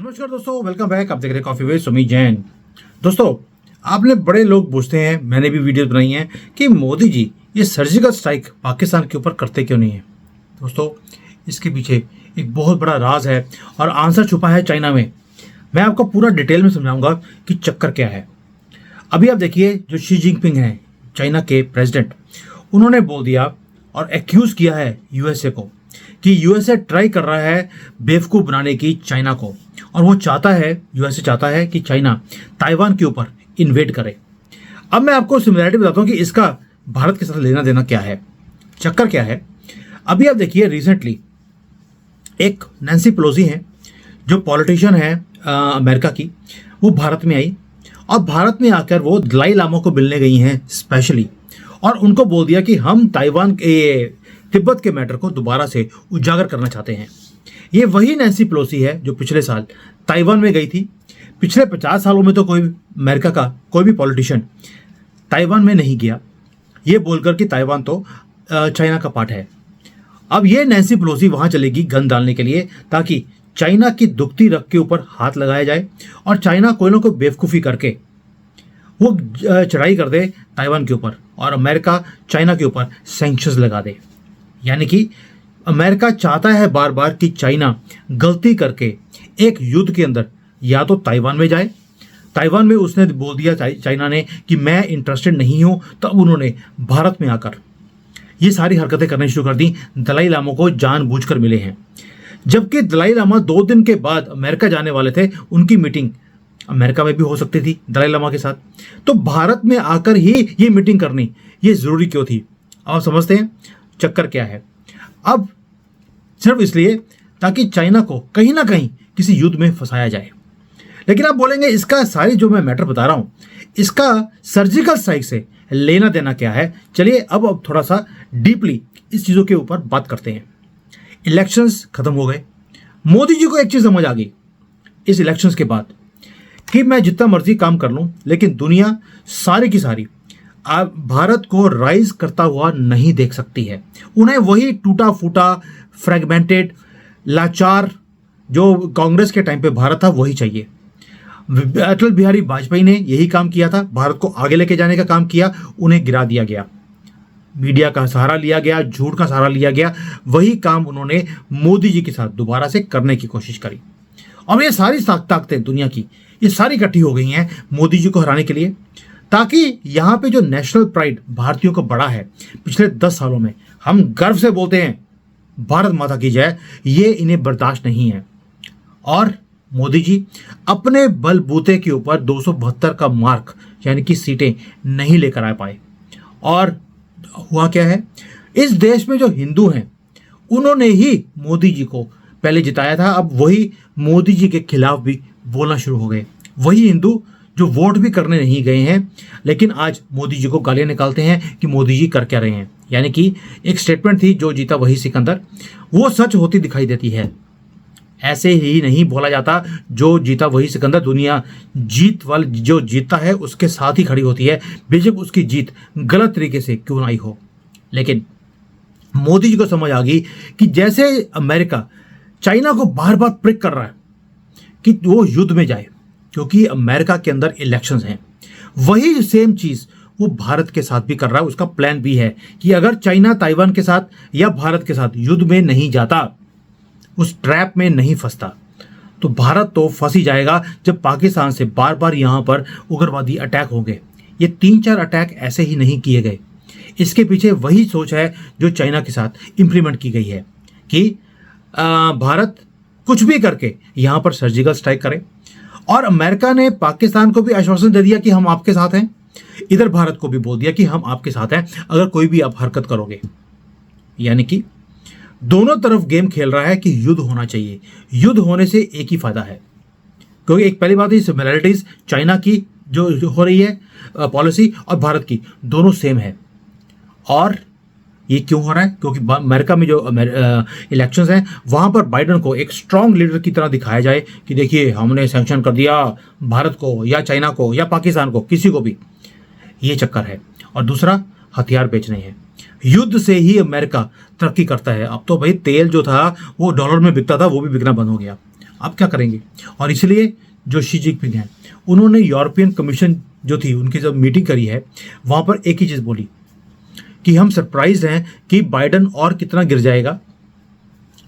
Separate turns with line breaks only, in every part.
नमस्कार दोस्तों, welcome back. आप देख रहे हैं कॉफी विद सुमित जैन। दोस्तों, आपने बड़े लोग पूछते हैं, मैंने भी वीडियो बनाई हैं कि मोदी जी ये सर्जिकल स्ट्राइक पाकिस्तान के ऊपर करते क्यों नहीं है। दोस्तों, इसके पीछे एक बहुत बड़ा राज है और आंसर छुपा है चाइना में। मैं आपको पूरा डिटेल में समझाऊंगा कि चक्कर क्या है। अभी आप देखिए, जो शी जिनपिंग हैं चाइना के प्रेसिडेंट, उन्होंने बोल दिया और एक्यूज किया है यूएसए को कि यूएसए ट्राई कर रहा है बेवकूफ़ बनाने की चाइना को, और वो चाहता है, यूएसए चाहता है कि चाइना ताइवान के ऊपर इन्वेड करे। अब मैं आपको सिमिलैरिटी बताता हूँ कि इसका भारत के साथ लेना देना क्या है, चक्कर क्या है। अभी आप देखिए, रिसेंटली एक नैन्सी पेलोसी हैं, जो पॉलिटिशियन है अमेरिका की, वो भारत में आई और भारत में आकर वो दलाई लामा को मिलने गई हैं स्पेशली, और उनको बोल दिया कि हम ताइवान के तिब्बत के मैटर को दोबारा से उजागर करना चाहते हैं। ये वही नैन्सी पेलोसी है जो पिछले साल ताइवान में गई थी। पिछले 50 सालों में तो कोई अमेरिका का कोई भी पॉलिटिशियन ताइवान में नहीं गया, ये बोलकर कि ताइवान तो चाइना का पार्ट है। अब ये नैन्सी पेलोसी वहाँ चलेगी गन डालने के लिए, ताकि चाइना की दुखती रग के ऊपर हाथ लगाया जाए और चाइना कोई ना कोई बेवकूफ़ी करके वो चढ़ाई कर दे ताइवान के ऊपर, और अमेरिका चाइना के ऊपर सैंक्शंस लगा दे। यानी कि अमेरिका चाहता है बार बार कि चाइना गलती करके एक युद्ध के अंदर या तो ताइवान में जाए। ताइवान में उसने बोल दिया चाइना ने कि मैं इंटरेस्टेड नहीं हूं, तब उन्होंने भारत में आकर ये सारी हरकतें करनी शुरू कर दी। दलाई लामा को जानबूझकर मिले हैं, जबकि दलाई लामा 2 दिन के बाद अमेरिका जाने वाले थे। उनकी मीटिंग अमेरिका में भी हो सकती थी दलाई लामा के साथ, तो भारत में आकर ही ये मीटिंग करनी ये ज़रूरी क्यों थी। आप समझते हैं चक्कर क्या है। अब सिर्फ इसलिए ताकि चाइना को कहीं ना कहीं किसी युद्ध में फंसाया जाए। लेकिन आप बोलेंगे, इसका सारी जो मैं मैटर बता रहा हूं, इसका सर्जिकल स्ट्राइक से लेना देना क्या है। चलिए अब थोड़ा सा डीपली इस चीज़ों के ऊपर बात करते हैं। इलेक्शंस खत्म हो गए। मोदी जी को एक चीज़ समझ आ गई इस इलेक्शंस के बाद कि मैं जितना मर्जी काम कर लूं, लेकिन दुनिया सारी की सारी भारत को राइज करता हुआ नहीं देख सकती है। उन्हें वही टूटा फूटा, फ्रेगमेंटेड, लाचार जो कांग्रेस के टाइम पे भारत था वही चाहिए। अटल बिहारी वाजपेयी ने यही काम किया था, भारत को आगे लेके जाने का काम किया, उन्हें गिरा दिया गया। मीडिया का सहारा लिया गया, झूठ का सहारा लिया गया। वही काम उन्होंने मोदी जी के साथ दोबारा से करने की कोशिश करी, और ये सारी ताकतें दुनिया की ये सारी इकट्ठी हो गई हैं मोदी जी को हराने के लिए, ताकि यहाँ पे जो नेशनल प्राइड भारतीयों का बड़ा है पिछले 10 सालों में, हम गर्व से बोलते हैं भारत माता की जय, ये इन्हें बर्दाश्त नहीं है। और मोदी जी अपने बलबूते के ऊपर 272 का मार्क यानी कि सीटें नहीं लेकर आ पाए। और हुआ क्या है, इस देश में जो हिंदू हैं उन्होंने ही मोदी जी को पहले जिताया था। अब वही मोदी जी के खिलाफ भी बोलना शुरू हो गए। वही हिंदू जो वोट भी करने नहीं गए हैं, लेकिन आज मोदी जी को गालियां निकालते हैं कि मोदी जी कर क्या रहे हैं। यानी कि एक स्टेटमेंट थी, जो जीता वही सिकंदर, वो सच होती दिखाई देती है। ऐसे ही नहीं बोला जाता, जो जीता वही सिकंदर। दुनिया जीत वाले जो जीतता है उसके साथ ही खड़ी होती है, बेशक उसकी जीत गलत तरीके से क्यों ना हो। लेकिन मोदी जी को समझ आ गई कि जैसे अमेरिका चाइना को बार बार प्रिक कर रहा है कि वो युद्ध में जाए, क्योंकि अमेरिका के अंदर इलेक्शंस हैं, वही सेम चीज़ वो भारत के साथ भी कर रहा है। उसका प्लान भी है कि अगर चाइना ताइवान के साथ या भारत के साथ युद्ध में नहीं जाता, उस ट्रैप में नहीं फंसता, तो भारत तो फंस ही जाएगा जब पाकिस्तान से बार बार यहाँ पर उग्रवादी अटैक होंगे। ये 3-4 अटैक ऐसे ही नहीं किए गए। इसके पीछे वही सोच है जो चाइना के साथ इम्प्लीमेंट की गई है कि भारत कुछ भी करके यहाँ पर सर्जिकल स्ट्राइक करे। और अमेरिका ने पाकिस्तान को भी आश्वासन दे दिया कि हम आपके साथ हैं, इधर भारत को भी बोल दिया कि हम आपके साथ हैं अगर कोई भी आप हरकत करोगे। यानी कि दोनों तरफ गेम खेल रहा है कि युद्ध होना चाहिए। युद्ध होने से एक ही फायदा है, क्योंकि एक पहली बात है, सिमिलैरिटीज चाइना की जो हो रही है पॉलिसी और भारत की दोनों सेम है। और ये क्यों हो रहा है, क्योंकि अमेरिका में जो इलेक्शंस हैं वहाँ पर बाइडन को एक स्ट्रांग लीडर की तरह दिखाया जाए कि देखिए हमने सैंक्शन कर दिया भारत को या चाइना को या पाकिस्तान को, किसी को भी। ये चक्कर है। और दूसरा, हथियार बेचने हैं। युद्ध से ही अमेरिका तरक्की करता है। अब तो भाई तेल जो था वो डॉलर में बिकता था, वो भी बिकना बंद हो गया। आप क्या करेंगे? और इसलिए जो शी जिनपिंग हैं, उन्होंने यूरोपियन कमीशन जो थी उनकी जब मीटिंग करी है, वहाँ पर एक ही चीज़ बोली कि हम सरप्राइज हैं कि बाइडन और कितना गिर जाएगा।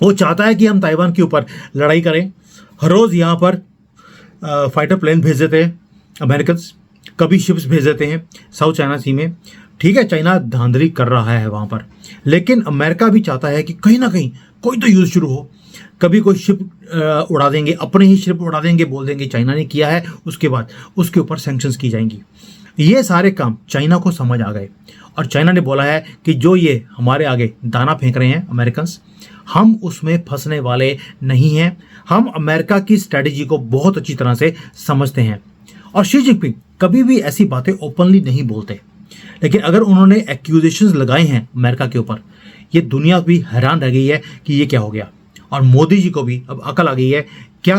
वो चाहता है कि हम ताइवान के ऊपर लड़ाई करें। हर रोज़ यहाँ पर फाइटर प्लेन भेज देते हैं अमेरिकन, कभी शिप्स भेज देते हैं साउथ चाइना सी में। ठीक है, चाइना धांधली कर रहा है वहाँ पर, लेकिन अमेरिका भी चाहता है कि कहीं ना कहीं कोई तो युद्ध शुरू हो। कभी कोई शिप उड़ा देंगे, अपने ही शिप उड़ा देंगे, बोल देंगे चाइना ने किया है, उसके बाद उसके ऊपर सैंक्शंस की जाएंगी। ये सारे काम चाइना को समझ आ गए और चाइना ने बोला है कि जो ये हमारे आगे दाना फेंक रहे हैं अमेरिकन्स, हम उसमें फंसने वाले नहीं हैं। हम अमेरिका की स्ट्रैटेजी को बहुत अच्छी तरह से समझते हैं। और शी जिनपिंग कभी भी ऐसी बातें ओपनली नहीं बोलते, लेकिन अगर उन्होंने एक्यूजेशंस लगाए हैं अमेरिका के ऊपर, ये दुनिया भी हैरान रह गई है कि ये क्या हो गया। और मोदी जी को भी अब अकल आ गई है क्या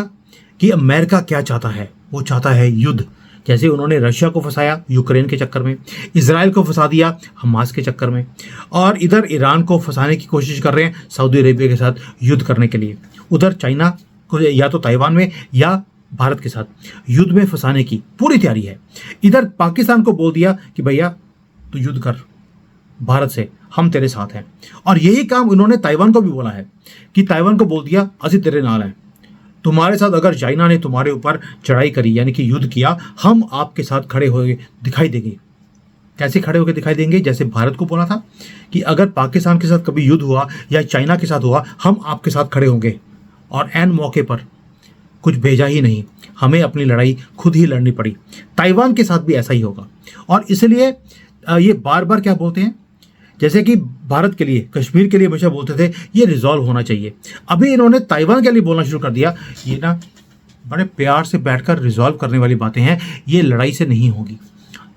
कि अमेरिका क्या चाहता है। वो चाहता है युद्ध। जैसे उन्होंने रशिया को फंसाया यूक्रेन के चक्कर में, इजराइल को फंसा दिया हमास के चक्कर में, और इधर ईरान को फंसाने की कोशिश कर रहे हैं सऊदी अरेबिया के साथ युद्ध करने के लिए। उधर चाइना को या तो ताइवान में या भारत के साथ युद्ध में फंसाने की पूरी तैयारी है। इधर पाकिस्तान को बोल दिया कि भैया तू युद्ध कर भारत से, हम तेरे साथ हैं। और यही काम उन्होंने ताइवान को भी बोला है कि ताइवान को बोल दिया असी तेरे नाल हैं, तुम्हारे साथ अगर चाइना ने तुम्हारे ऊपर चढ़ाई करी यानी कि युद्ध किया, हम आपके साथ खड़े होके दिखाई देंगे। कैसे खड़े होकर दिखाई देंगे? जैसे भारत को बोला था कि अगर पाकिस्तान के साथ कभी युद्ध हुआ या चाइना के साथ हुआ, हम आपके साथ खड़े होंगे। और एन मौके पर कुछ भेजा ही नहीं, हमें अपनी लड़ाई खुद ही लड़नी पड़ी। ताइवान के साथ भी ऐसा ही होगा। और इसलिए ये बार बार क्या बोलते हैं, जैसे कि भारत के लिए, कश्मीर के लिए हमेशा बोलते थे ये रिजॉल्व होना चाहिए। अभी इन्होंने ताइवान के लिए बोलना शुरू कर दिया। ये ना बड़े प्यार से बैठकर रिजॉल्व करने वाली बातें हैं, ये लड़ाई से नहीं होगी।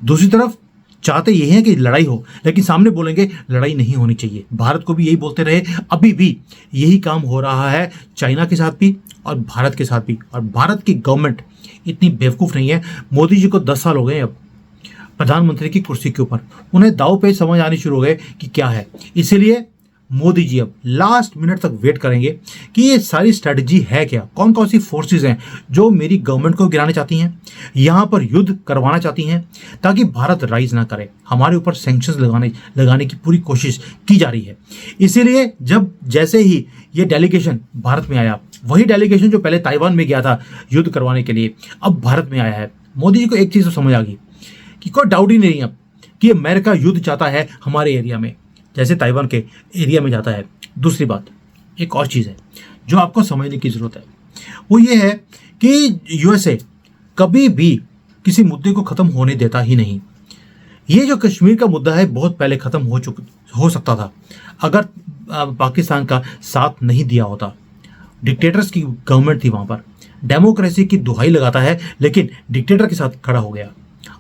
दूसरी तरफ चाहते ये हैं कि लड़ाई हो, लेकिन सामने बोलेंगे लड़ाई नहीं होनी चाहिए। भारत को भी यही बोलते रहे, अभी भी यही काम हो रहा है चाइना के साथ भी और भारत के साथ भी। और भारत की गवर्नमेंट इतनी बेवकूफ़ नहीं है। मोदी जी को 10 साल हो गए अब प्रधानमंत्री की कुर्सी के ऊपर, उन्हें दाव पे समझ आनी शुरू हो गए कि क्या है। इसीलिए मोदी जी अब लास्ट मिनट तक वेट करेंगे कि ये सारी स्ट्रेटजी है क्या, कौन कौन सी फोर्सेस हैं जो मेरी गवर्नमेंट को गिराना चाहती हैं, यहाँ पर युद्ध करवाना चाहती हैं ताकि भारत राइज ना करे। हमारे ऊपर सैंक्शंस लगाने की पूरी कोशिश की जा रही है। इसीलिए जब जैसे ही ये डेलीगेशन भारत में आया, वही डेलीगेशन जो पहले ताइवान में गया था युद्ध करवाने के लिए, अब भारत में आया है। मोदी जी को एक चीज़ तो समझ आ गई कि कोई डाउट ही नहीं अब कि अमेरिका युद्ध चाहता है हमारे एरिया में, जैसे ताइवान के एरिया में जाता है। दूसरी बात, एक और चीज़ है जो आपको समझने की ज़रूरत है, वो ये है कि यूएसए कभी भी किसी मुद्दे को ख़त्म होने देता ही नहीं। ये जो कश्मीर का मुद्दा है बहुत पहले ख़त्म हो सकता था अगर पाकिस्तान का साथ नहीं दिया होता। डिक्टेटर्स की गवर्नमेंट थी वहाँ पर, डेमोक्रेसी की दुहाई लगाता है लेकिन डिक्टेटर के साथ खड़ा हो गया।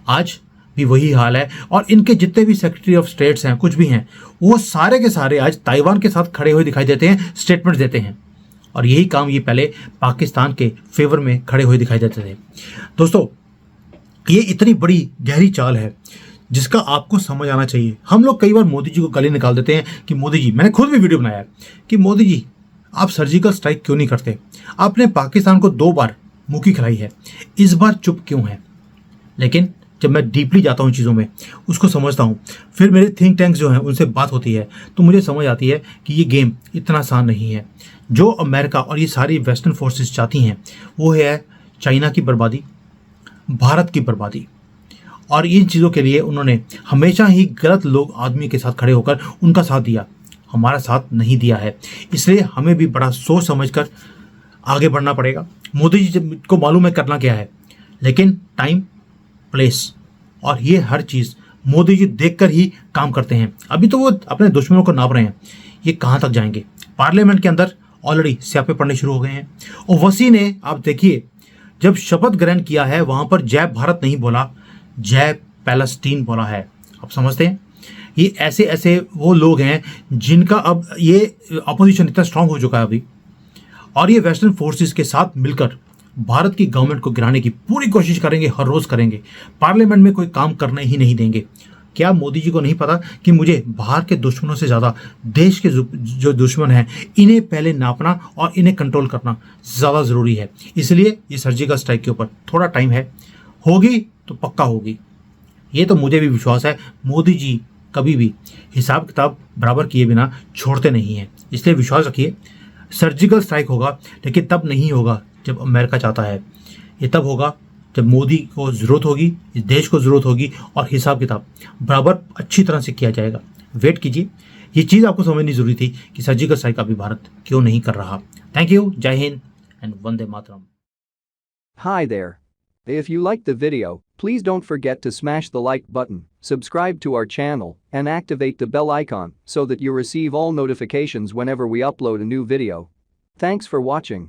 आज भी वही हाल है। और इनके जितने भी सेक्रेटरी ऑफ स्टेट्स हैं, कुछ भी हैं, वो सारे के सारे आज ताइवान के साथ खड़े हुए दिखाई देते हैं, स्टेटमेंट देते हैं। और यही काम ये पहले पाकिस्तान के फेवर में खड़े हुए दिखाई देते थे। दोस्तों, ये इतनी बड़ी गहरी चाल है जिसका आपको समझ आना चाहिए। हम लोग कई बार मोदी जी को गले निकाल देते हैं कि मोदी जी, मैंने खुद भी वीडियो बनाया है कि मोदी जी आप सर्जिकल स्ट्राइक क्यों नहीं करते, आपने पाकिस्तान को 2 बार मुक्की खिलाई है, इस बार चुप क्यों है। लेकिन जब मैं डीपली जाता हूँ चीज़ों में, उसको समझता हूँ, फिर मेरे थिंक टैंक्स जो हैं उनसे बात होती है, तो मुझे समझ आती है कि ये गेम इतना आसान नहीं है। जो अमेरिका और ये सारी वेस्टर्न फोर्सेस चाहती हैं वो है चाइना की बर्बादी, भारत की बर्बादी। और इन चीज़ों के लिए उन्होंने हमेशा ही गलत लोग आदमी के साथ खड़े होकर उनका साथ दिया, हमारा साथ नहीं दिया है। इसलिए हमें भी बड़ा सोच समझ कर आगे बढ़ना पड़ेगा। मोदी जी को मालूम है करना क्या है, लेकिन टाइम, प्लेस और ये हर चीज़ मोदी जी देखकर ही काम करते हैं। अभी तो वो अपने दुश्मनों को नाप रहे हैं, ये कहाँ तक जाएंगे। पार्लियामेंट के अंदर ऑलरेडी स्यापे पड़ने शुरू हो गए हैं। और वसी ने, आप देखिए, जब शपथ ग्रहण किया है वहाँ पर जय भारत नहीं बोला, जय पैलेस्टीन बोला है। आप समझते हैं, ये ऐसे ऐसे वो लोग हैं जिनका अब ये अपोजिशन इतना स्ट्रांग हो चुका है अभी, और ये वेस्टर्न फोर्सेस के साथ मिलकर भारत की गवर्नमेंट को गिराने की पूरी कोशिश करेंगे, हर रोज़ करेंगे। पार्लियामेंट में कोई काम करने ही नहीं देंगे। क्या मोदी जी को नहीं पता कि मुझे बाहर के दुश्मनों से ज़्यादा देश के जो दुश्मन हैं इन्हें पहले नापना और इन्हें कंट्रोल करना ज़्यादा ज़रूरी है। इसलिए ये सर्जिकल स्ट्राइक के ऊपर थोड़ा टाइम है, होगी तो पक्का होगी। ये तो मुझे भी विश्वास है, मोदी जी कभी भी हिसाब किताब बराबर किए बिना छोड़ते नहीं हैं। इसलिए विश्वास रखिए, सर्जिकल स्ट्राइक होगा, लेकिन तब नहीं होगा जब अमेरिका चाहता है। ये तब होगा जब मोदी को ज़रूरत होगी, इस देश को ज़रूरत होगी और हिसाब किताब बराबर अच्छी तरह से किया जाएगा। वेट कीजिए, ये चीज़ आपको समझनी ज़रूरी थी कि सर्जिकल स्ट्राइक अभी भारत क्यों नहीं कर रहा। थैंक यू, जय Hind and Vande Mataram.
Hi there. If you liked the video, please don't forget to smash the like button, subscribe to our channel, and activate the bell icon so that you receive all notifications whenever we upload a new video. Thanks for watching.